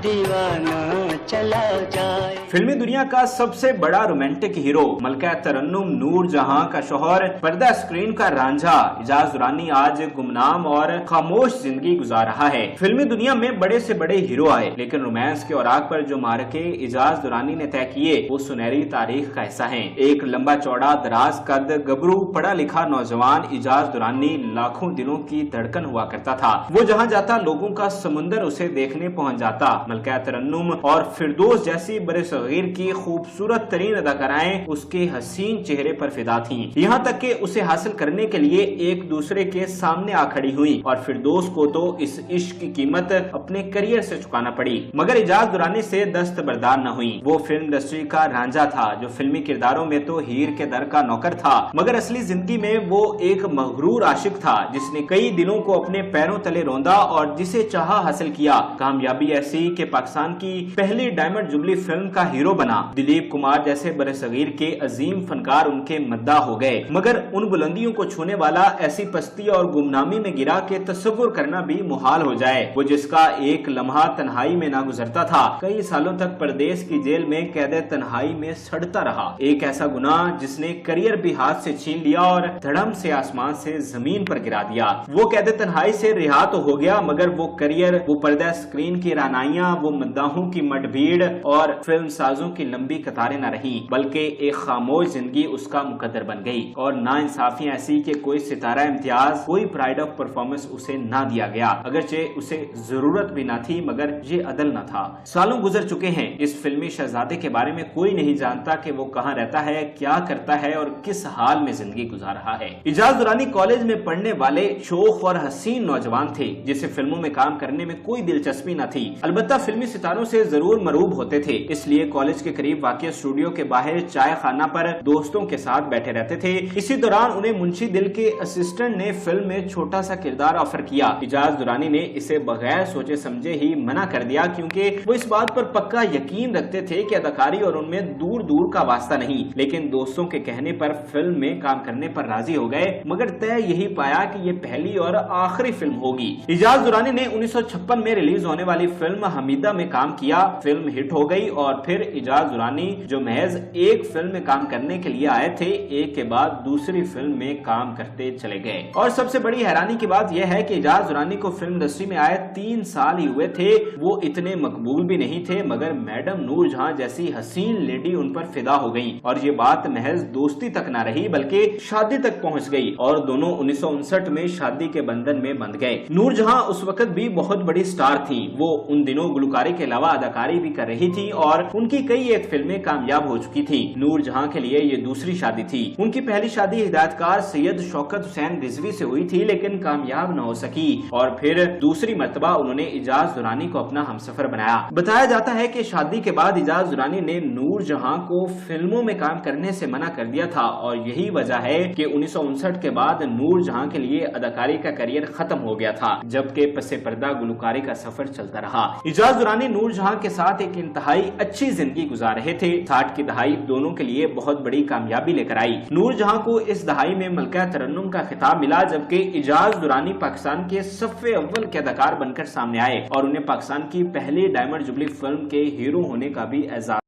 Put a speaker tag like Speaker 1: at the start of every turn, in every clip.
Speaker 1: दीवाना चला जाए।
Speaker 2: फिल्मी दुनिया का सबसे बड़ा रोमांटिक हीरो मलका तरन्नुम नूर जहां का शौहर, पर्दा स्क्रीन का रांझा इजाज दुरानी आज गुमनाम और खामोश जिंदगी गुजार रहा है। फिल्मी दुनिया में बड़े से बड़े हीरो आए, लेकिन रोमांस के औराक पर जो मार्के इजाज दुरानी ने तय किए वो सुनहरी तारीख का हिस्सा है। एक लंबा चौड़ा दराज कद गबरू पढ़ा लिखा नौजवान इजाज दुरानी लाखों दिलों की धड़कन हुआ करता था। वो जहाँ जाता लोगों का समुंदर उसे देखने पहुंच जाता। मलका तरन्नुम और फिरदौस जैसी बड़े सगीर की खूबसूरत तरीन अदाकाराएं उसके हसीन चेहरे पर फिदा थीं। यहाँ तक कि उसे हासिल करने के लिए एक दूसरे के सामने आ खड़ी हुई और फिरदौस को तो इस इश्क की कीमत अपने करियर से चुकाना पड़ी, मगर इजाज दुरानी से दस्तबरदार न हुई। वो फिल्म इंडस्ट्री का रांझा था जो फिल्मी किरदारों में तो हीर के दर का नौकर था, मगर असली जिंदगी में वो एक मगरूर आशिक था जिसने कई दिलों को अपने पैरों तले रौंदा और जिसे चाहा हासिल किया। कामयाबी ऐसी कि पाकिस्तान की पहली डायमंड जुबली फिल्म का हीरो बना। दिलीप कुमार जैसे बड़े सगीर के अजीम फनकार उनके मद्दा हो गए, मगर उन बुलंदियों को छूने वाला ऐसी पस्ती और गुमनामी में गिरा के तस्वुर करना भी मुहाल हो जाए। वो जिसका एक लम्हा तन्हाई में ना गुजरता था, कई सालों तक परदेश की जेल में कैदे तन्हाई में सड़ता रहा। एक ऐसा गुनाह जिसने करियर भी हाथ से छीन लिया और धड़म से आसमान से जमीन पर गिरा दिया। वो कैदे तन्हाई से रिहा तो हो गया, मगर वो करियर, वो पर्दा स्क्रीन की रानाइयां, वो मद्दाहों की मडभीड़ और फिल्म साजों की लंबी कतारें न रही, बल्कि एक खामोश जिंदगी उसका मुकद्दर बन गई। और ना इंसाफियां ऐसी कि कोई सितारा इम्तियाज, कोई प्राइड ऑफ परफॉर्मेंस उसे ना दिया गया, अगरचे उसे जरूरत भी ना थी, मगर ये अदल न था। सालों गुजर चुके हैं, इस फिल्मी शहजादे के बारे में कोई नहीं जानता कि वो कहाँ रहता है, क्या करता है और किस हाल में जिंदगी गुजार रहा है। इजाज दुरानी कॉलेज में पढ़ने वाले शोख और हसीन नौजवान थे जिसे फिल्मों में काम करने में कोई दिलचस्पी न थी। अलबत्ता फिल्मी सितारों से जरूर मरूब होते थे, इसलिए कॉलेज के करीब वाक़िया स्टूडियो के बाहर चाय खाना पर दोस्तों के साथ बैठे रहते थे। इसी दौरान उन्हें मुंशी दिल के असिस्टेंट ने फिल्म में छोटा सा किरदार ऑफर किया। इजाज दुरानी ने इसे बगैर सोचे समझे ही मना कर दिया, क्योंकि वो इस बात पर पक्का यकीन रखते थे कि अदाकारी और उनमें दूर दूर का वास्ता नहीं। लेकिन दोस्तों के कहने पर फिल्म में काम करने पर राजी हो गए, मगर तय यही पाया कि ये पहली और आखिरी फिल्म होगी। इजाज दुरानी ने 1956 में रिलीज होने वाली फिल्म हमीदा में काम किया। फिल्म हिट हो गई और फिर इजाज दुरानी जो महज एक फिल्म में काम करने के लिए आए थे, एक के बाद दूसरी फिल्म में काम करते चले गए। और सबसे बड़ी हैरानी की बात यह है कि इजाज दुरानी को फिल्म इंडस्ट्री में आए 3 साल ही हुए थे। वो इतने मकबूल भी नहीं थे, मगर मैडम नूर जहां जैसी हसीन लेडी उन पर फिदा हो गई और ये बात महज दोस्ती तक ना रही बल्कि शादी तक पहुंच गई और दोनों 1959 में शादी के बंधन में बंध गए। नूर जहां उस वक्त भी बहुत बड़ी स्टार थी। वो उन दिनों गुलकारी के अलावा अदाकारी भी कर रही थी और उनकी कई एक फिल्में कामयाब हो चुकी थी। नूर जहां के लिए ये दूसरी शादी थी। उनकी पहली शादी हिदायतकार सैयद शौकत हुसैन रिजवी से हुई थी, लेकिन कामयाब न हो सकी और फिर दूसरी मर्तबा उन्होंने इजाज दुरानी को अपना हमसफर बनाया। बताया जाता है कि शादी के बाद इजाज दुरानी ने नूर जहां को फिल्मों में काम करने से मना कर दिया था और यही वजह है कि 1959 के बाद नूर जहां के लिए अदाकारी का करियर खत्म हो गया था, जबकि पसे पर्दा गुलकारी का सफर चलता रहा। इजाज दुरानी नूर जहां के साथ एक इंतहाई अच्छी जिंदगी गुजार रहे थे। 60 की दहाई दोनों के लिए बहुत बड़ी कामयाबी लेकर आई। नूर जहां को इस दहाई में मलका तरन्नुम का खिताब मिला, जबकि इजाज दुरानी पाकिस्तान के सफ़े अव्वल के अदाकार बनकर सामने आए और उन्हें पाकिस्तान की पहली डायमंड जुबली फिल्म के हीरो होने का भी एजाज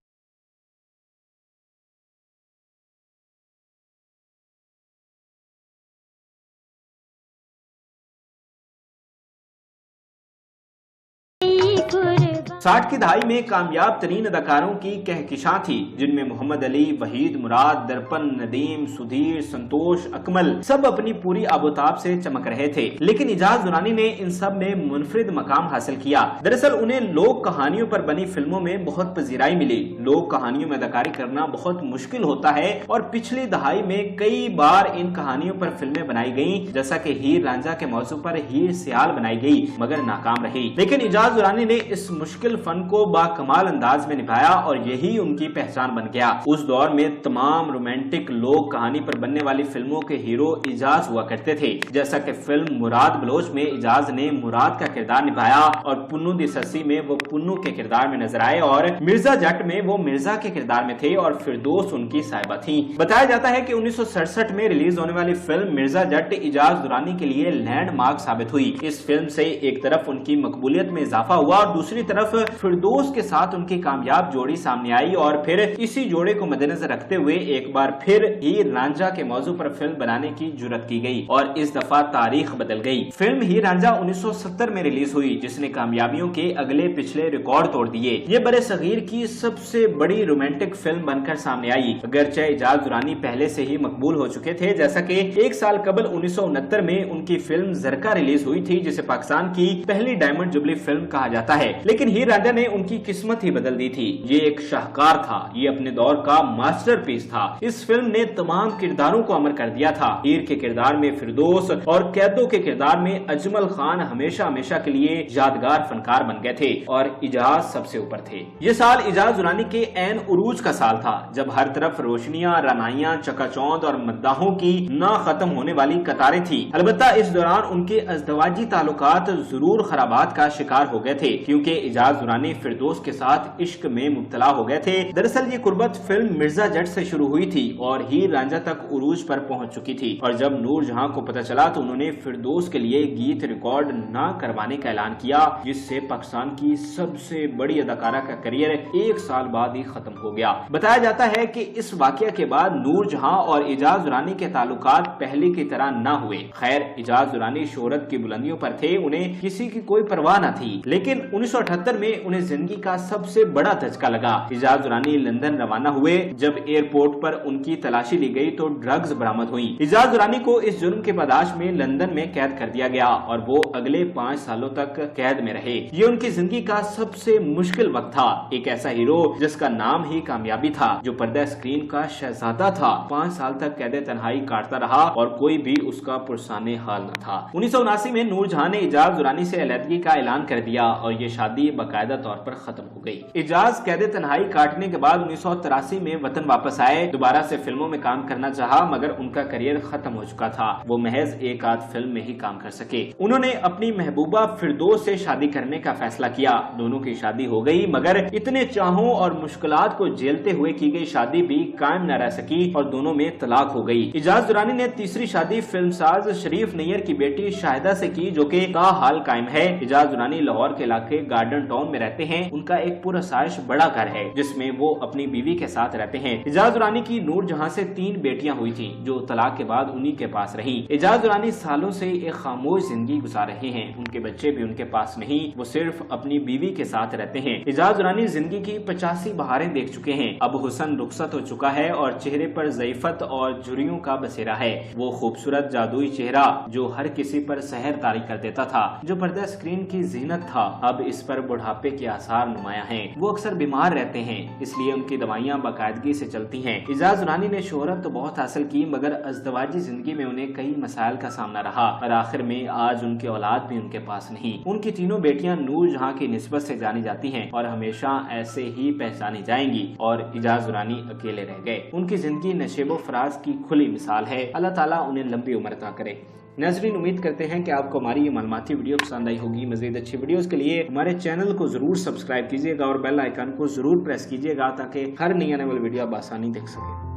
Speaker 2: साठ की दहाई में कामयाब तरीन अदाकारों की कहकशां थी, जिनमें मोहम्मद अली, वहीद मुराद, दर्पण, नदीम, सुधीर, संतोष, अकमल सब अपनी पूरी आबोताब से चमक रहे थे। लेकिन इजाज दुरानी ने इन सब में मुनफरिद मकाम हासिल किया। दरअसल उन्हें लोक कहानियों पर बनी फिल्मों में बहुत पजीराई मिली। लोक कहानियों में अदाकारी करना बहुत मुश्किल होता है और पिछली दहाई में कई बार इन कहानियों पर फिल्में बनाई गयी, जैसा कि हीर रांझा के मौजू पर हीर सियाल बनाई गई, मगर नाकाम रही। लेकिन इजाज दुरानी ने इस मुश्किल फन को बाकमाल अंदाज में निभाया और यही उनकी पहचान बन गया। उस दौर में तमाम रोमांटिक लोक कहानी पर बनने वाली फिल्मों के हीरो इजाज हुआ करते थे, जैसा कि फिल्म मुराद बलोच में इजाज ने मुराद का किरदार निभाया और पुन्नू दी सस्सी में वो पुन्नू के किरदार में नजर आए और मिर्जा जट में वो मिर्जा के किरदार में थे और फिरदौस उनकी साहिबा थी। बताया जाता है कि 1967 में रिलीज होने वाली फिल्म मिर्जा जट इजाज दुरानी के लिए लैंडमार्क साबित हुई। इस फिल्म से एक तरफ उनकी मकबूलियत में इजाफा हुआ और दूसरी तरफ फिरदौस के साथ उनकी कामयाब जोड़ी सामने आई और फिर इसी जोड़े को मद्देनजर रखते हुए एक बार फिर हीर रांझा के मौजू पर फिल्म बनाने की जुर्रत की गई और इस दफा तारीख बदल गई। फिल्म हीर रांझा 1970 में रिलीज हुई, जिसने कामयाबियों के अगले पिछले रिकॉर्ड तोड़ दिए। ये बड़े सगीर की सबसे बड़ी रोमांटिक फिल्म बनकर सामने आई। अगरचे इजाज दुरानी पहले से ही मकबूल हो चुके थे, जैसा कि एक साल कबल 1969 में उनकी फिल्म जरका रिलीज हुई थी, जिसे पाकिस्तान की पहली डायमंड जुबली फिल्म कहा जाता है। लेकिन हीर रांझा ने उनकी किस्मत ही बदल दी थी। ये एक शाहकार था, ये अपने दौर का मास्टरपीस था। इस फिल्म ने तमाम किरदारों को अमर कर दिया था। हीर के किरदार में फिरदौस और कैदों के किरदार में अजमल खान हमेशा हमेशा के लिए यादगार फनकार बन गए थे और इजाज सबसे ऊपर थे। ये साल इजाज दुरानी के ऐन उरूज का साल था, जब हर तरफ रोशनियां, रनाइयां, चकाचौंध और मद्दाहों की ना खत्म होने वाली कतारें थी। अलबत्ता इस दौरान उनके अज़दवाजी ताल्लुकात जरूर खराबात का शिकार हो गए थे, क्योंकि इजाज दुरानी फिरदौस के साथ इश्क में मुब्तला हो गए थे। दरअसल ये कुर्बत फिल्म मिर्जा जट से शुरू हुई थी और हीर रांझा तक उरूज पर पहुंच चुकी थी। और जब नूर जहां को पता चला तो उन्होंने फिरदौस के लिए गीत रिकॉर्ड न करवाने का ऐलान किया, जिससे पाकिस्तान की सबसे बड़ी अदाकारा का करियर एक साल बाद ही खत्म हो गया। बताया जाता है कि इस वाकया के बाद नूर जहां और इजाज दुरानी के ताल्लुकात पहले की तरह न हुए। खैर, इजाज दुरानी शोहरत की बुलंदियों पर थे, उन्हें किसी की कोई परवाह न थी। लेकिन 1978 में उन्हें जिंदगी का सबसे बड़ा धचका लगा। इजाज दुरानी लंदन रवाना हुए। जब एयरपोर्ट पर उनकी तलाशी ली गई तो ड्रग्स बरामद हुई। इजाज दुरानी को इस जुर्म के बर्दाश्त में लंदन में कैद कर दिया गया और वो अगले 5 सालों तक कैद में रहे। ये उनकी जिंदगी का सबसे मुश्किल वक्त था। एक ऐसा हीरो जिसका नाम ही कामयाबी था, जो पर्दा स्क्रीन का शहजादा था, 5 साल तक कैद तन्हाई काटता रहा और कोई भी उसका पुरसाने हाल न था। 1979 में नूर जहां ने इजाज दुरानी से अलहदगी का ऐलान कर दिया और ये शादी बाकायदा तौर पर खत्म हो गई। इजाज कैद तन्हाई काटने के बाद 1983 में वतन वापस आए। दोबारा से फिल्मों में काम करना चाहा, मगर उनका करियर खत्म हो चुका था। वो महज एक आध फिल्म में ही काम कर सके। उन्होंने अपनी महबूबा फिरदौस से शादी करने का फैसला किया। दोनों की शादी हो गई, मगर इतने चाहों और मुश्किलात को झेलते हुए की गई शादी भी कायम न रह सकी और दोनों में तलाक हो गई। इजाज दुरानी ने तीसरी शादी फिल्मसाज शरीफ नैयर की बेटी शाहिदा से की, जो कि हाल कायम है। इजाज दुरानी लाहौर के इलाके गार्डन टाउन में रहते हैं। उनका एक पुरसाइश बड़ा घर है, जिसमें वो अपनी बीवी के साथ रहते हैं। इजाज दुरानी की नूर जहां से 3 बेटियां हुई थी, जो तलाक के बाद उन्हीं के पास रही। इजाज दुरानी सालों से एक खामोश जिंदगी गुजार रहे हैं। उनके बच्चे भी उनके पास नहीं, वो सिर्फ अपनी बीवी के साथ रहते हैं। इजाज दुरानी जिंदगी की 85 बहारें देख चुके हैं। अब हुस्न रुखसत हो चुका है और चेहरे पर ज़ईफत और झुर्रियों का बसेरा है। वो खूबसूरत जादुई चेहरा जो हर किसी पर सहर तारी कर देता था, जो पर्दा स्क्रीन की जीनत था, अब इस पर बुढ़ापे के आसार नुमाया हैं। वो अक्सर बीमार रहते हैं, इसलिए उनकी दवाइयाँ बाकायदगी से चलती हैं। इजाज दुरानी ने शोहरत तो बहुत हासिल की, मगर अज़दवाजी जिंदगी में उन्हें कई मसाइल का सामना रहा और आखिर में आज उनकी औलाद भी उनके पास नहीं। उनकी तीनों बेटियां नूर जहां की निस्बत से जानी जाती हैं और हमेशा ऐसे ही पहचानी जाएंगी और इजाज दुरानी अकेले रह गए। उनकी जिंदगी नशेबो फराज की खुली मिसाल है। अल्लाह ताला उन्हें लंबी उम्र अता करे। नाज़रीन, उम्मीद करते हैं कि आपको हमारी ये मालूमाती वीडियो पसंद आई होगी। मज़ीद अच्छी वीडियोस के लिए हमारे चैनल को जरूर सब्सक्राइब कीजिएगा और बेल आइकन को जरूर प्रेस कीजिएगा, ताकि हर नई आने वाली वीडियो आप आसानी देख सकें।